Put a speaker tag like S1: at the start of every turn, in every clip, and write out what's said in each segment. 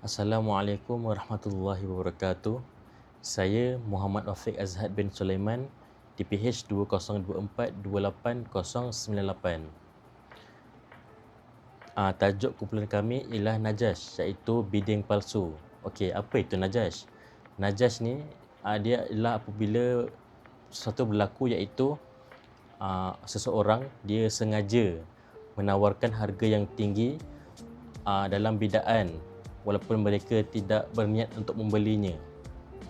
S1: Assalamualaikum warahmatullahi wabarakatuh. Saya Muhammad Wafiq Azhad bin Sulaiman, DPH 2024289098. Tajuk kumpulan kami ialah Najash, iaitu biding palsu. Okey, apa itu Najash? Najash ni dia adalah apabila sesuatu berlaku, iaitu seseorang dia sengaja menawarkan harga yang tinggi dalam bidaan walaupun mereka tidak berniat untuk membelinya.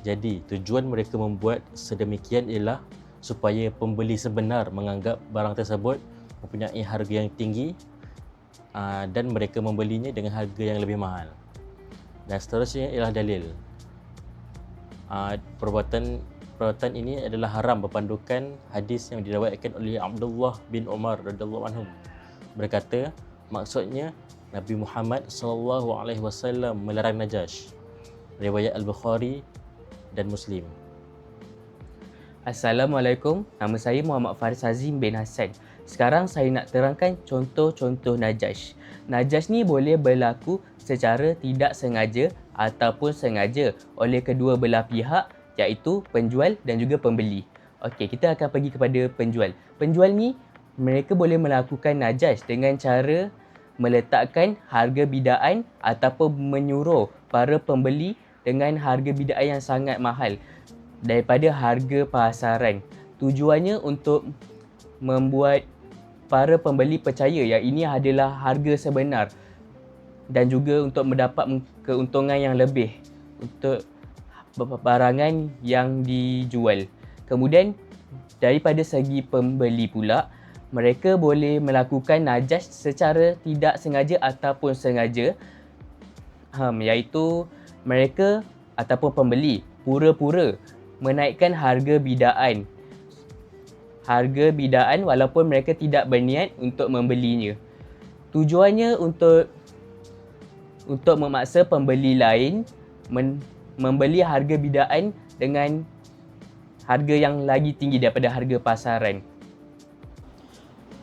S1: Jadi tujuan mereka membuat sedemikian ialah supaya pembeli sebenar menganggap barang tersebut mempunyai harga yang tinggi dan mereka membelinya dengan harga yang lebih mahal. Dan seterusnya ialah dalil. Perbuatan ini adalah haram berpandukan hadis yang diriwayatkan oleh Abdullah bin Umar radhiyallahu anhu. Berkata, maksudnya Nabi Muhammad sallallahu alaihi wasallam melarang Najash. Riwayat Al-Bukhari dan Muslim.
S2: Assalamualaikum, nama saya Muhammad Faris Azim bin Hassan. Sekarang saya nak terangkan contoh-contoh Najash. Najash ni boleh berlaku secara tidak sengaja ataupun sengaja oleh kedua belah pihak, iaitu penjual dan juga pembeli. Okey, kita akan pergi kepada penjual. Penjual ni mereka boleh melakukan Najash dengan cara meletakkan harga bidaan ataupun menyuruh para pembeli dengan harga bidaan yang sangat mahal daripada harga pasaran. Tujuannya untuk membuat para pembeli percaya yang ini adalah harga sebenar dan juga untuk mendapat keuntungan yang lebih untuk barangan yang dijual. Kemudian daripada segi pembeli pula, mereka boleh melakukan Najash secara tidak sengaja ataupun sengaja, iaitu mereka ataupun pembeli pura-pura menaikkan harga bidaan walaupun mereka tidak berniat untuk membelinya. Tujuannya untuk memaksa pembeli lain membeli harga bidaan dengan harga yang lagi tinggi daripada harga pasaran.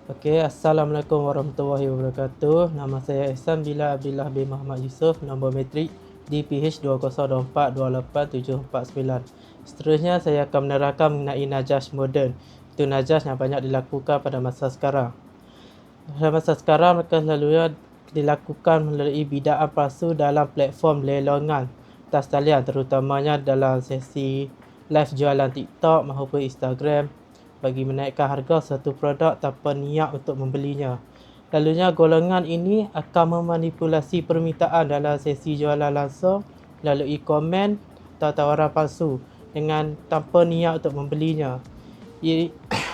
S3: Okey, Assalamualaikum warahmatullahi wabarakatuh. Nama saya Ihsan Bilal Abdullah bin Muhammad Yusof, nombor metrik DPH 20242879. Seterusnya saya akan menerangkan mengenai Najash moden. Itu Najash yang banyak dilakukan pada masa sekarang. Pada masa sekarang, mereka selalunya dilakukan melalui bidaan palsu dalam platform lelongan atas talian, terutamanya dalam sesi live jualan TikTok maupun Instagram, bagi menaikkan harga suatu produk tanpa niat untuk membelinya. Lalunya golongan ini akan memanipulasi permintaan dalam sesi jualan langsung melalui komen atau tawaran palsu dengan tanpa niat untuk membelinya.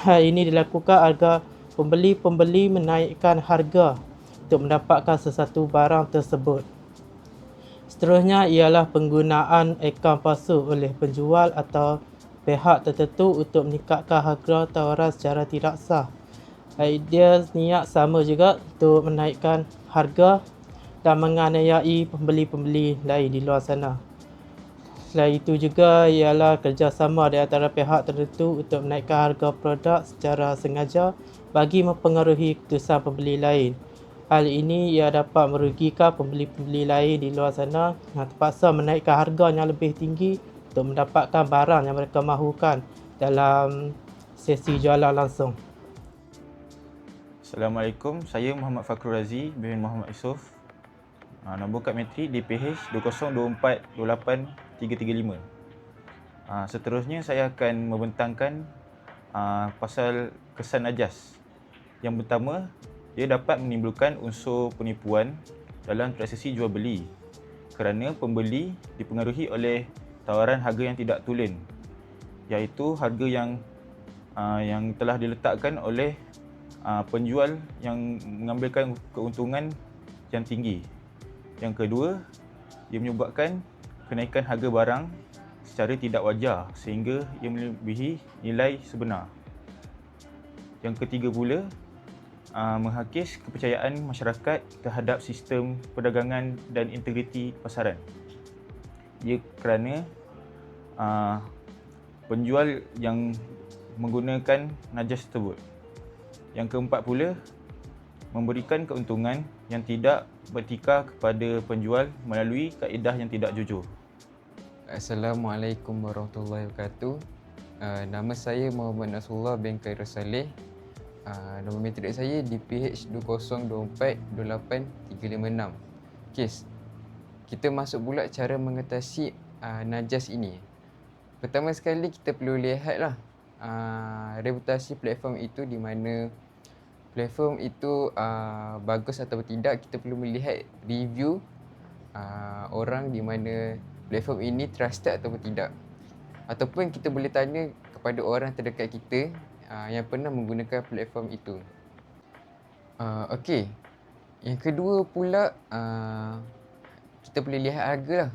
S3: Hal ini dilakukan agar pembeli menaikkan harga untuk mendapatkan sesuatu barang tersebut. Seterusnya ialah penggunaan akaun palsu oleh penjual atau pihak tertentu untuk meningkatkan harga tawaran secara tidak sah. Dia niat sama juga untuk menaikkan harga dan menganiayai pembeli-pembeli lain di luar sana. Selain itu juga ialah kerjasama di antara pihak tertentu untuk menaikkan harga produk secara sengaja bagi mempengaruhi keputusan pembeli lain. Hal ini ia dapat merugikan pembeli-pembeli lain di luar sana yang terpaksa menaikkan harga yang lebih tinggi untuk mendapatkan barang yang mereka mahukan dalam sesi jualan langsung.
S4: Assalamualaikum, saya Muhammad Fakrul Razi bin Muhammad Yusof. Nombor kad metrik DPH 20242835. Seterusnya saya akan membentangkan pasal kesan Najash. Yang pertama, dia dapat menimbulkan unsur penipuan dalam transaksi jual beli kerana pembeli dipengaruhi oleh tawaran harga yang tidak tulen, iaitu harga yang telah diletakkan oleh penjual yang mengambilkan keuntungan yang tinggi. Yang kedua, ia menyebabkan kenaikan harga barang secara tidak wajar sehingga ia melebihi nilai sebenar. Yang ketiga pula, menghakis kepercayaan masyarakat terhadap sistem perdagangan dan integriti pasaran. Ia kerana penjual yang menggunakan Najash tersebut. Yang keempat pula, memberikan keuntungan yang tidak bertikar kepada penjual melalui kaedah yang tidak jujur.
S5: Assalamualaikum warahmatullahi wabarakatuh. Nama saya Muhammad Nasrullah bin Khairul Saleh. Nombor matrik saya DPH20242836. Kes. Kita masuk pula cara mengatasi najas ini. Pertama sekali kita perlu lihatlah reputasi platform itu, di mana platform itu bagus atau tidak. Kita perlu melihat review orang di mana platform ini trusted ataupun tidak. Ataupun kita boleh tanya kepada orang terdekat kita yang pernah menggunakan platform itu. Okey. Yang kedua pula, kita boleh lihat harga lah.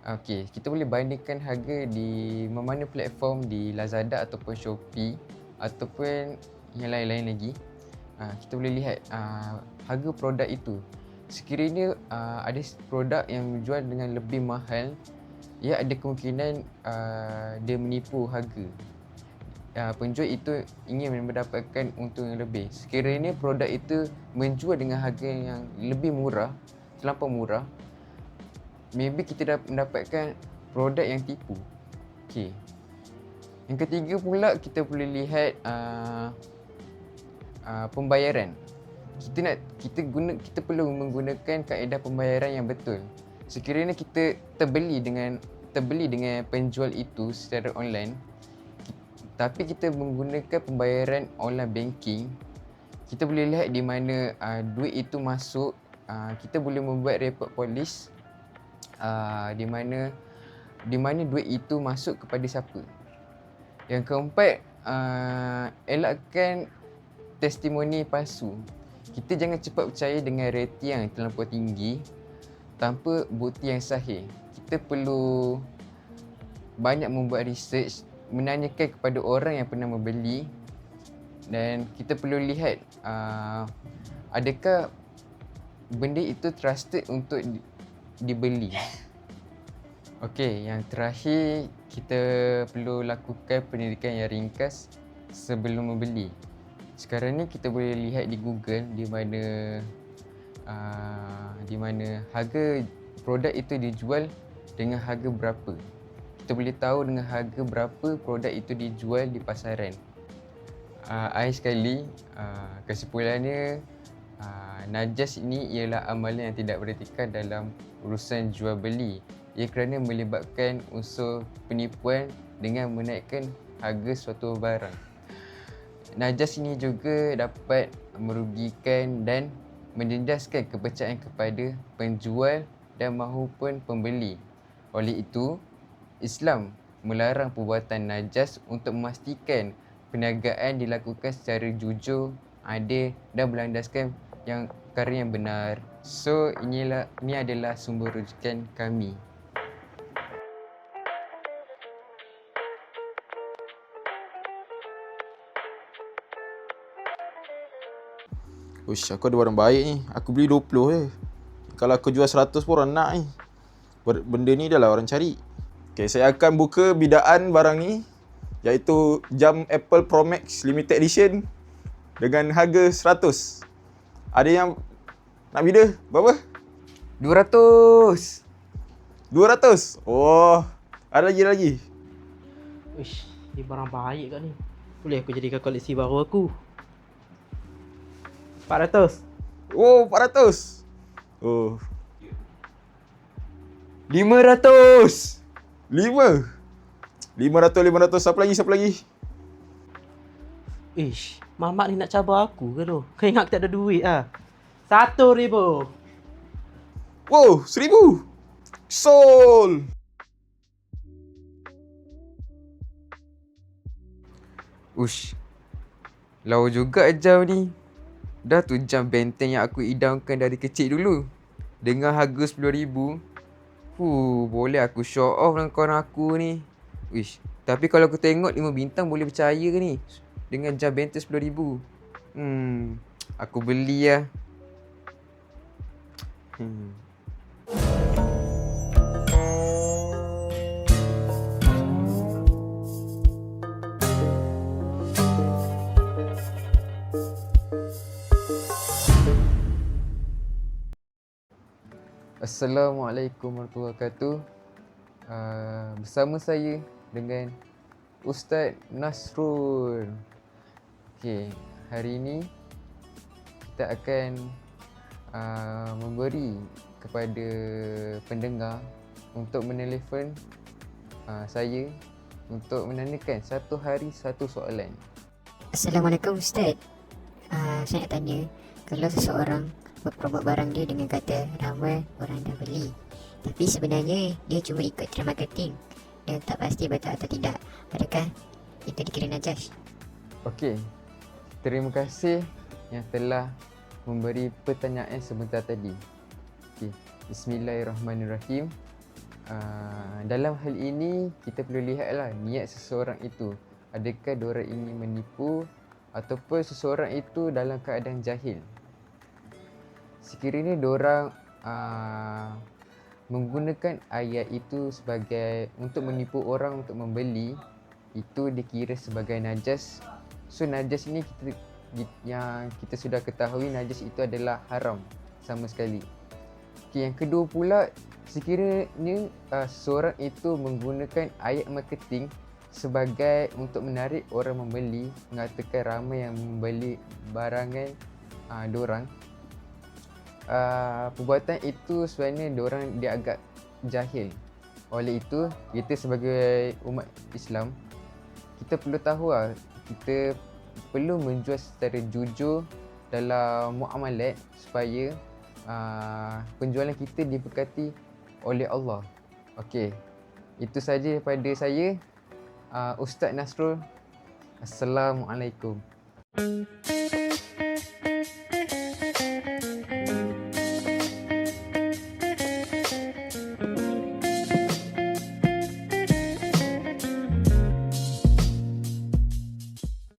S5: Okey, kita boleh bandingkan harga di mana platform, di Lazada ataupun Shopee ataupun yang lain-lain lagi. Kita boleh lihat harga produk itu. Sekiranya ada produk yang menjual dengan lebih mahal, ia ada kemungkinan dia menipu harga. Penjual itu ingin mendapatkan untung yang lebih. Sekiranya produk itu menjual dengan harga yang lebih murah, terlampau murah, maybe kita dapat mendapatkan produk yang tipu. Okey. Yang ketiga pula, kita boleh lihat pembayaran. Kita perlu menggunakan kaedah pembayaran yang betul. Sekiranya kita terbeli dengan penjual itu secara online, tapi kita menggunakan pembayaran online banking, kita boleh lihat di mana duit itu masuk. Kita boleh membuat report polis di mana duit itu masuk kepada siapa. Yang keempat, elakkan testimoni palsu. Kita jangan cepat percaya dengan rating yang terlampau tinggi tanpa bukti yang sahih. Kita perlu banyak membuat research, menanyakan kepada orang yang pernah membeli, dan kita perlu lihat adakah benda itu trusted untuk dibeli. Okey, yang terakhir, kita perlu lakukan penyelidikan yang ringkas sebelum membeli. Sekarang ni kita boleh lihat di Google di mana harga produk itu dijual dengan harga berapa. Kita boleh tahu dengan harga berapa produk itu dijual di pasaran. Akhir sekali, kesimpulannya, najas ini ialah amalan yang tidak beretika dalam urusan jual beli. Ia kerana melibatkan unsur penipuan dengan menaikkan harga suatu barang. Najas ini juga dapat merugikan dan mendendaskan kepercayaan kepada penjual dan maupun pembeli. Oleh itu, Islam melarang perbuatan najas untuk memastikan perniagaan dilakukan secara jujur, adil dan berlandaskan perkara yang benar. So, ini adalah sumber rujukan kami.
S4: Uish, aku ada barang baik ni. Aku beli 20 je. Kalau aku jual 100 pun orang nak ni. Benda ni dah lah orang cari. Okay, saya akan buka bidaan barang ni, iaitu jam Apple Pro Max Limited Edition dengan harga 100. Ada yang nak bida? Berapa?
S5: 200.
S4: 200? Oh, ada lagi.
S3: Uish, ni barang baik kat ni. Boleh aku jadikan koleksi baru aku. 400.
S4: Oh, 400. Oh,
S5: 500.
S4: 500. Siapa lagi?
S3: Ish, Mamat ni nak cabar aku ke tu? Kau ingat aku tak ada duit ah. 1,000.
S4: Wow, 1,000. Sold.
S5: Ush, lawa juga jam ni. Dah tu jam benteng yang aku idamkan dari kecil dulu. Dengan harga 10,000. Boleh aku show off dengan kawan aku ni. Wish, tapi kalau aku tengok 5 bintang boleh percaya ke ni? Dengan jam benteng 10,000. Aku beli lah. Assalamualaikum warahmatullahi wabarakatuh. Bersama saya dengan Ustaz Nasrul. Okey, hari ini kita akan memberi kepada pendengar untuk menelefon saya untuk menanyakan satu hari satu soalan.
S6: Assalamualaikum Ustaz. Saya nak tanya, kalau seseorang berpromote barang dia dengan kata ramai orang dah beli, tapi sebenarnya dia cuma ikut trend marketing dan tak pasti betul atau tidak, adakah itu dikira najas?
S5: Okey, terima kasih yang telah memberi pertanyaan sebentar tadi. Okey, bismillahirrahmanirrahim. Dalam hal ini kita perlu lihatlah niat seseorang itu. Adakah diorang ingin menipu ataupun seseorang itu dalam keadaan jahil. Sekiranya diorang menggunakan ayat itu sebagai untuk menipu orang untuk membeli, itu dikira sebagai najas. So najas ini yang kita sudah ketahui, najas itu adalah haram sama sekali. Okay, yang kedua pula, sekiranya seseorang itu menggunakan ayat marketing sebagai untuk menarik orang membeli, mengatakan ramai yang membeli barangan diorang, perbuatan itu sebenarnya diorang dia agak jahil. Oleh itu, kita sebagai umat Islam, kita perlu tahu kita perlu menjual secara jujur dalam muamalat supaya penjualan kita diberkati oleh Allah. Okey, itu saja daripada saya, Ustaz Nasrul. Assalamualaikum.